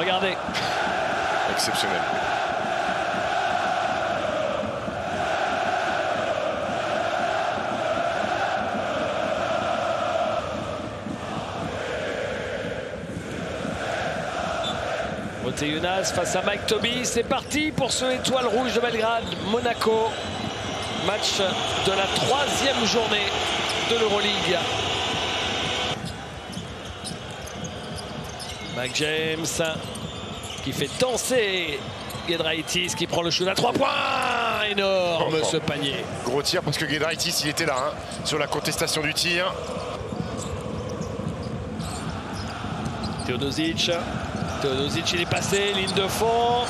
Regardez. Exceptionnel. Moteyunas face à Mike Tobey. C'est parti pour ce Étoile Rouge de Belgrade. Monaco. Match de la 3e journée de l'Euroleague. Mike James qui fait danser Giedraitis qui prend le shoot à 3 points. Énorme ce panier. Gros tir parce que Giedraitis il était là hein, sur la contestation du tir. Teodosic il est passé, ligne de fond.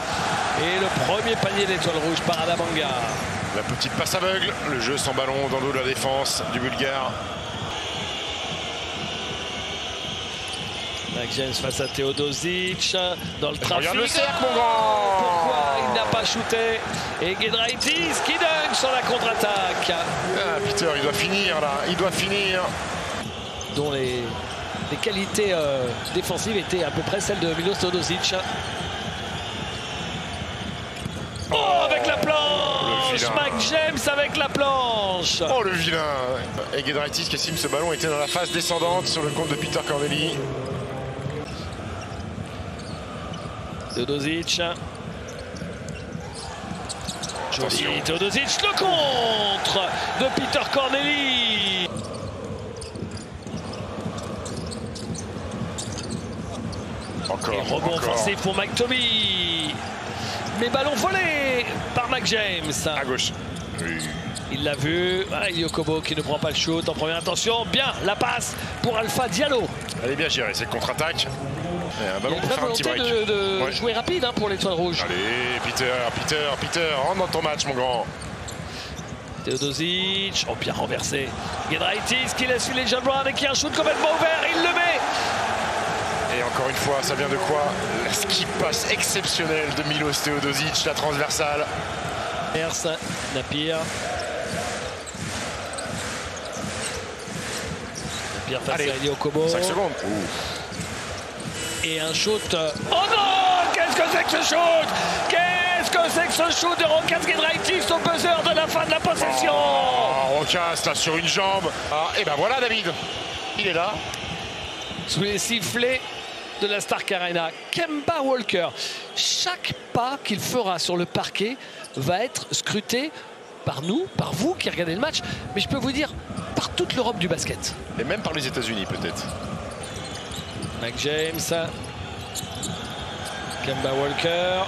Et le premier panier de l'Étoile Rouge par Adamanga. La petite passe aveugle, le jeu sans ballon dans le dos de la défense du Bulgare. Mike James face à Teodosic dans le trafic. Regarde le cercle, mon grand. Pourquoi il n'a pas shooté? Et Giedraitis qui dunk sur la contre-attaque. Ah, Peter, il doit finir là, il doit finir. Dont les qualités défensives étaient à peu près celles de Milos Teodosic. Oh, avec la planche! Mike James avec la planche! Oh, le vilain! Et Giedraitis qui estime que ce ballon était dans la phase descendante sur le compte de Peter Corneli. Teodosic. Joli, Teodosic, le contre de Peter Corneli. Encore, rebond offensif pour Mike Tobey. Mais ballon volé par Mike James. À gauche. Oui. Il l'a vu. Ah, Yokobo qui ne prend pas le shoot en première intention. Bien, la passe pour Alpha Diallo. Elle est bien gérée, c'est contre-attaque. Un ballon il y a pour faire un petit break. de jouer rapide hein, pour l'Étoile Rouge. Allez, Peter, rentre dans ton match, mon grand. Teodosic, oh bien renversé. Giedraitis qui laisse filer John Brown et qui a un shoot complètement ouvert. Il le met. Et encore une fois, ça vient de quoi? La skip passe exceptionnelle de Milos Teodosic, la transversale. Napier. Napier face à Eli Okobo. 5 secondes. Et un shoot. Oh non! Qu'est-ce que c'est que ce shoot? Qu'est-ce que c'est que ce shoot de Rokas Giedraitis au buzzer de la fin de la possession? Oh, Rokas là sur une jambe. Ah, et ben voilà David. Il est là. Sous les sifflets de la Stark Arena. Kemba Walker. Chaque pas qu'il fera sur le parquet va être scruté par nous, par vous qui regardez le match. Mais je peux vous dire, par toute l'Europe du basket. Et même par les États-Unis peut-être. Mike James. Kemba Walker.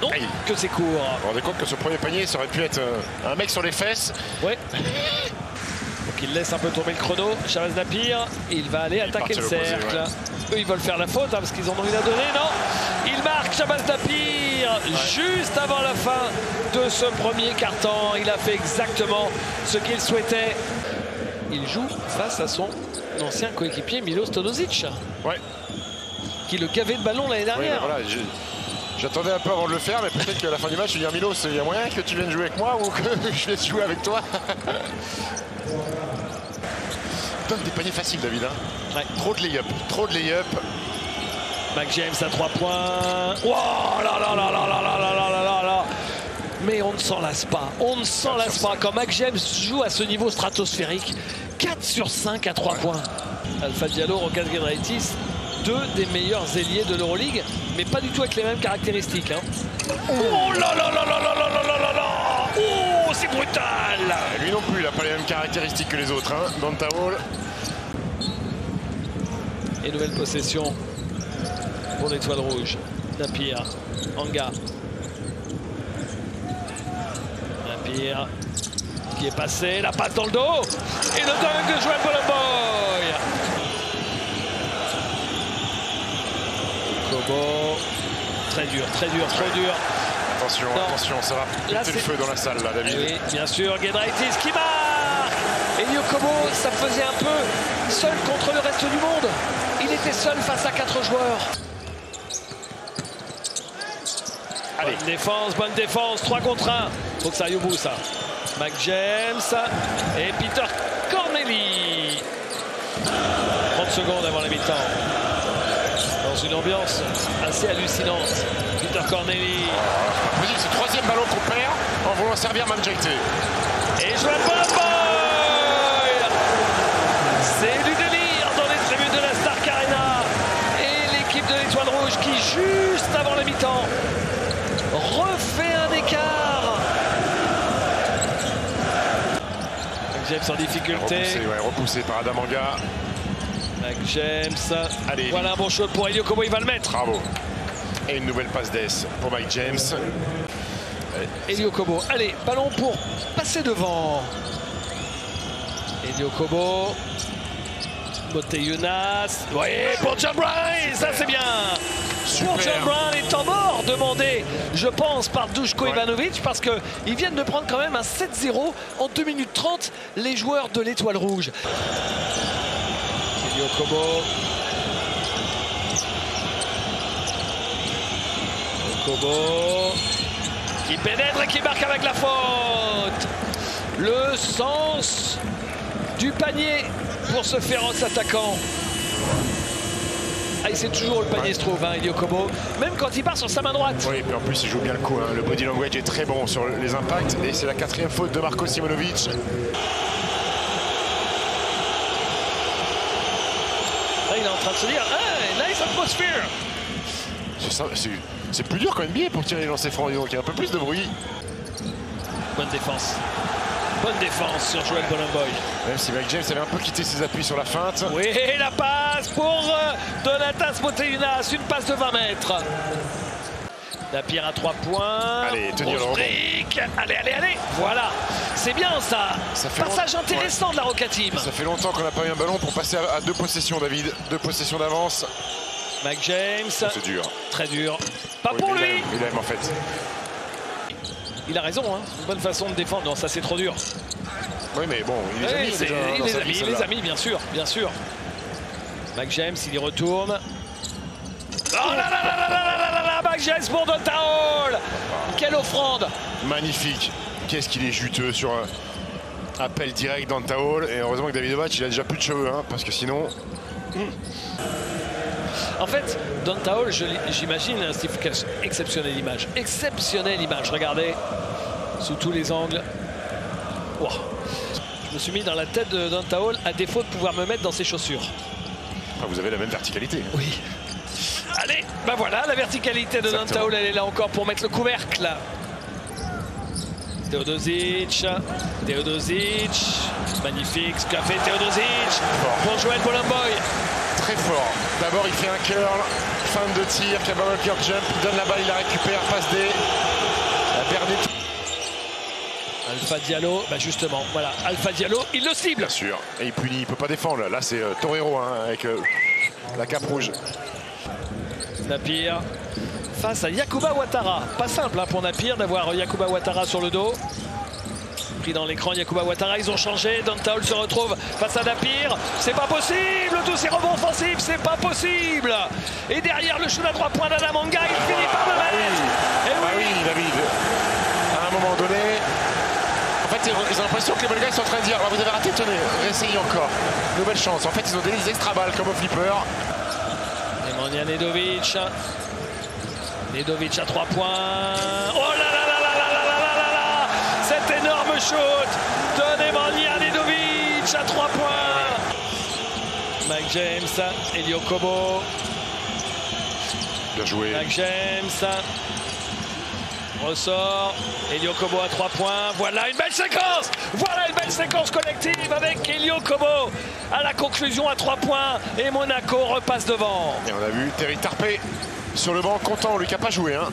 Non, que c'est court. Vous vous rendez compte que ce premier panier, ça aurait pu être un mec sur les fesses. Ouais. Donc il laisse un peu tomber le chrono. Chavez Napier, il va aller attaquer le cercle. Ouais. Eux, ils veulent faire la faute hein, parce qu'ils en ont une à donner. Non, il marque Chavez Napier juste avant la fin de ce premier quart-temps. Il a fait exactement ce qu'il souhaitait. Il joue face à son ancien coéquipier Milos Teodosic. Ouais. Qui le gavait de ballon l'année dernière. Ouais, voilà, j'attendais un peu avant de le faire, mais peut-être qu'à la fin du match, je vais dire Milos, il y a moyen que tu viennes jouer avec moi ou que je vienne jouer avec toi. Donne des paniers faciles, David. Hein. Ouais. Trop de lay-up, Mike James à 3 points. Wow, là là là là là là là là là là. Mais on ne s'en lasse pas. On ne s'en lasse pas. Quand Mike James joue à ce niveau stratosphérique, 4 sur 5 à 3 points. Alpha Diallo, Rokas Giedraitis, 2 des meilleurs ailiers de l'Euroleague, mais pas du tout avec les mêmes caractéristiques. Hein. Oh là là là là là là là là là. Oh, c'est brutal. Lui non plus, il n'a pas les mêmes caractéristiques que les autres. Hein. Donta Hall. Et nouvelle possession pour l'Étoile Rouge. Napier, Anga. Napier qui est passé, la passe dans le dos. Et le dunk de Joël Bolomboy. Kobo. Très dur, très dur, trop dur. Attention, non. Attention, ça va péter le feu dans la salle là, David. Oui, bien sûr, Giedraitis qui marque. Et Yokobo, ça faisait un peu seul contre le reste du monde. Il était seul face à 4 joueurs. Allez. Bonne défense, 3 contre 1. Faut que ça aille au bout, ça. Mike James et Peter Corneli. 30 secondes avant la mi-temps. Dans une ambiance assez hallucinante. Peter Corneli. C'est pas possible, c'est le troisième ballon qu'on perd en voulant servir Manjekte. Et Joël Bolomboy. C'est du délire dans les tribunes de la Stark Arena. Et l'équipe de l'Étoile Rouge qui, juste avant la mi-temps, refait un écart. James en difficulté. Repoussé par Adamanga. James. Allez, voilà un bon shot pour Elio Kobo, il va le mettre. Bravo. Et une nouvelle passe d'Es pour Mike James. Elio Kobo. Allez, ballon pour passer devant. Elio Kobo. Moteyunas. Oui, pour John Brown. Ça, c'est bien. Super. Pour John Brown, est en mort demandé, je pense, par Duško Ivanović, parce qu'ils viennent de prendre quand même un 7-0 en 2 minutes 30, les joueurs de l'Étoile Rouge. Elio Kobo. Kobo qui pénètre et qui marque avec la faute. Le sens du panier pour ce féroce attaquant. Ah, il sait toujours où le panier se trouve, hein, Elio Kobo, même quand il part sur sa main droite. Oui, et puis en plus il joue bien le coup, hein. Le body language est très bon sur les impacts et c'est la 4e faute de Marko Simonovic. Là, il est en train de se dire, ah, nice atmosphere. C'est plus dur qu'en NBA pour tirer les lancers francs, donc il y a un peu plus de bruit. Bonne défense. Bonne défense sur Joël Bolomboy. Même si Mike James avait un peu quitté ses appuis sur la feinte. Oui, la passe pour Donatas Moteyunas, une passe de 20 mètres. Lapierre à 3 points. Allez, tenir le rebond. Allez, allez, allez. Voilà, c'est bien ça. Passage intéressant de la Roca Team. Ça fait longtemps qu'on n'a pas eu un ballon pour passer à 2 possessions, David. 2 possessions d'avance. Mike James. C'est dur. Très dur. Pas pour lui. Il aime en fait. Il a raison, hein. C'est une bonne façon de défendre. Non, ça c'est trop dur. Oui, mais bon, il les a mis. Il les a mis, bien sûr, bien sûr. Mike James, il y retourne. Oh là là là là là là là là, Mike James pour Donta Hall. Quelle offrande. Magnifique. Qu'est-ce qu'il est juteux sur appel direct Donta Hall. Et heureusement que Davidovac, il a déjà plus de cheveux, hein, parce que sinon... En fait, Donta Hall, j'imagine, Steve, exceptionnelle image. Exceptionnelle image, regardez. Sous tous les angles. Wow. Je me suis mis dans la tête de Donta Hall à défaut de pouvoir me mettre dans ses chaussures. Ah, vous avez la même verticalité. Oui. Allez, ben voilà, la verticalité de Donta Hall, elle est là encore pour mettre le couvercle. Teodosic. Magnifique ce qu'a fait Teodosic pour Joël Bolomboy. Très fort. D'abord, il fait un curl, fin de tir, Kabbalah curl jump, il donne la balle, il la récupère, passe D. La perdue. Alpha Diallo, bah justement, voilà, Alpha Diallo, il le cible. Bien sûr, et il punit, il peut pas défendre. Là, c'est Torero, hein, avec la cape rouge. Napier face à Yacouba Ouattara. Pas simple hein, pour Napier d'avoir Yacouba Ouattara sur le dos. Pris dans l'écran, Yacouba Ouattara, ils ont changé. Donta Hall se retrouve face à Napier. C'est pas possible, tous ces rebonds offensifs, c'est pas possible. Et derrière le shoot à 3 points d'Adamanga, il finit par le mettre. Oui, David. À un moment donné, en fait, ils ont l'impression que les Belges sont en train de dire vous avez raté, tenez, réessayez encore. Nouvelle chance. En fait, ils ont donné des extra balles comme au flipper. Nemanja Nedovic. Nedovic à 3 points. Oh là là là là là là là là là. Cet énorme shoot de Nemanja Nedovic à 3 points. Mike James, Elio Kobo. Bien joué. Mike James. Ressort. Elio Kobo à 3 points. Voilà une belle séquence. Voilà une belle séquence collective avec Elio Kobo à la conclusion à 3 points. Et Monaco repasse devant. Et on a vu Terry Tarpey sur le banc, content, lui qui n'a pas joué. Hein.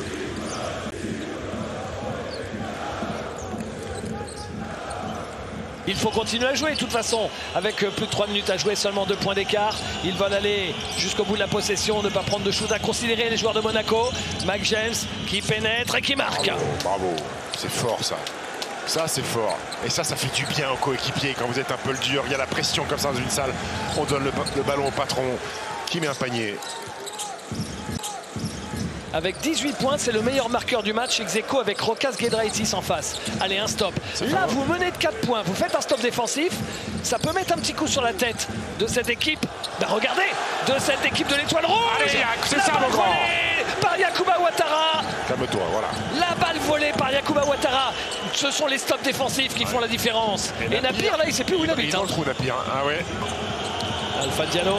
Il faut continuer à jouer de toute façon. Avec plus de 3 minutes à jouer, seulement 2 points d'écart. Ils veulent aller jusqu'au bout de la possession, ne pas prendre de shoot à considérer les joueurs de Monaco. Mike James qui pénètre et qui marque. Bravo, bravo. C'est fort ça. Ça c'est fort. Et ça fait du bien aux coéquipiers quand vous êtes un peu le dur. Il y a la pression comme ça dans une salle. On donne le ballon au patron qui met un panier. Avec 18 points, c'est le meilleur marqueur du match, ex-aequo avec Rokas Giedraitis en face. Allez, un stop. Là, vous menez de 4 points, vous faites un stop défensif. Ça peut mettre un petit coup sur la tête de cette équipe Ben regardez, de cette équipe de l'Étoile Rouge. Allez, c'est la ça, balle mon grand. volée par Yacouba Ouattara. Calme-toi, voilà. La balle volée par Yacouba Ouattara. Ce sont les stops défensifs qui font la différence. Et Napir, là, il sait plus où il habite. Il est dans le trou, Napir. Ah ouais. Alpha Diallo.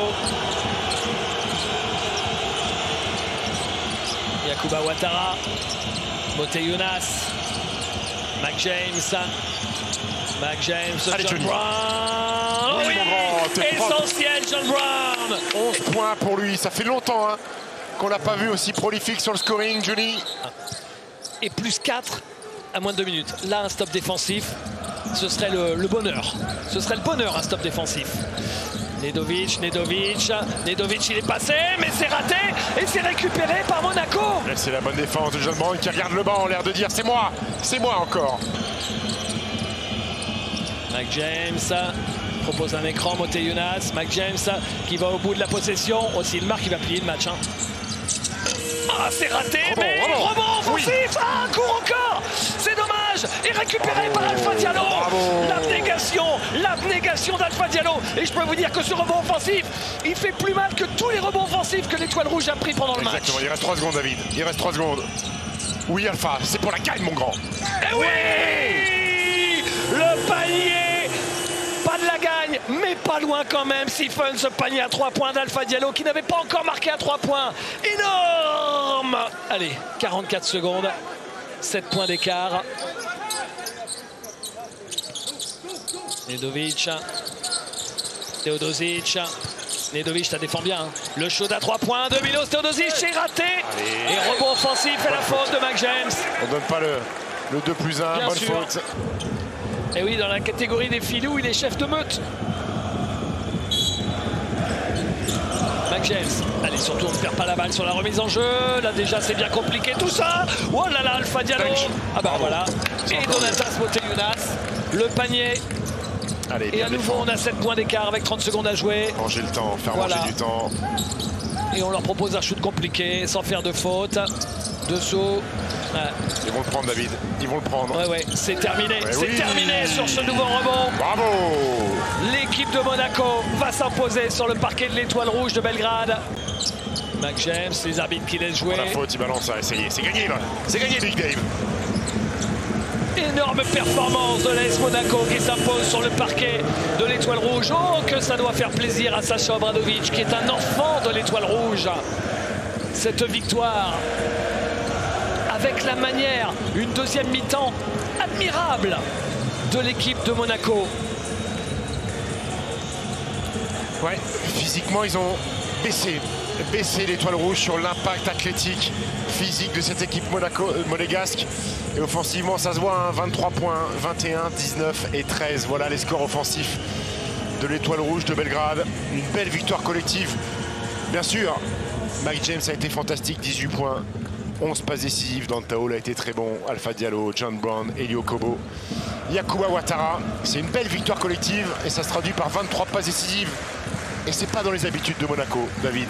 Yacouba Ouattara. Moté Younas. Mac James. Mac James. Allez, John Johnny. Brown. Oui, mon grand, t'es essentiel, John Brown. 11 points pour lui. Ça fait longtemps hein, qu'on l'a pas vu aussi prolifique sur le scoring, Johnny. Et plus 4 à moins de 2 minutes. Là, un stop défensif, ce serait le bonheur. Ce serait le bonheur, un stop défensif. Nedovic, il est passé, mais c'est raté et c'est récupéré par Monaco. C'est la bonne défense de John Brown qui regarde le banc en l'air de dire c'est moi encore. Mac James propose un écran, Moté Younas. Mac James qui va au bout de la possession. Aussi une marque qui va plier le match. Ah, c'est raté, mais rebond offensif. Oui. Ah, un coup encore. C'est dommage. Et récupéré par Alpha Diallo. L'abnégation d'Alpha Diallo. Et je peux vous dire que ce rebond offensif, il fait plus mal que tous les rebonds offensifs que l'Étoile Rouge a pris pendant le match. Exactement, il reste 3 secondes, David. Il reste 3 secondes. Oui, Alpha, c'est pour la gagne, mon grand. Et oui, le panier. Pas de la gagne, mais pas loin quand même. Siphonne ce panier à 3 points d'Alpha Diallo qui n'avait pas encore marqué à 3 points. Énorme. Allez, 44 secondes. 7 points d'écart. Nedovic. Teodosic. Nedovic, ça défend bien. Hein. Le shoot à 3 points de Milos Teodosic, c'est raté. Allez. Et rebond offensif et la faute de Mac James. On donne pas le 2+1, bien bonne sûr. faute. Et oui, dans la catégorie des filous, il est chef de meute. Mac James, allez, surtout on ne perd pas la balle sur la remise en jeu. Là déjà c'est bien compliqué tout ça. Oh là là, Alpha Diallo. Ah bah voilà. Et Donatas Moté Younas. Le panier. Allez, et à nouveau on a 7 points d'écart avec 30 secondes à jouer. Manger le temps, faire manger du temps. Et on leur propose un shoot compliqué, sans faire de faute. Dessous. Ils vont le prendre, David. Ils vont le prendre. Ouais, c'est terminé. C'est terminé sur ce nouveau rebond. Bravo. L'équipe de Monaco va s'imposer sur le parquet de l'Étoile Rouge de Belgrade. Mac James, les arbitres qui laissent jouer. La faute, il balance ça, essayez. C'est gagné, là. C'est gagné, Big Dave. Énorme performance de l'AS Monaco qui s'impose sur le parquet de l'Étoile Rouge. Oh, que ça doit faire plaisir à Sacha Obradovic, qui est un enfant de l'Étoile Rouge. Cette victoire, avec la manière, une deuxième mi-temps admirable de l'équipe de Monaco. Ouais, physiquement, ils ont baissé l'Étoile Rouge sur l'impact athlétique physique de cette équipe monégasque. Et offensivement, ça se voit, hein, 23 points, 21, 19 et 13. Voilà les scores offensifs de l'Étoile Rouge de Belgrade. Une belle victoire collective. Bien sûr, Mike James a été fantastique, 18 points. 11 passes décisives, Dante Hall a été très bon, Alpha Diallo, John Brown, Elio Kobo, Yacouba Ouattara. C'est une belle victoire collective et ça se traduit par 23 passes décisives. Et c'est pas dans les habitudes de Monaco, David.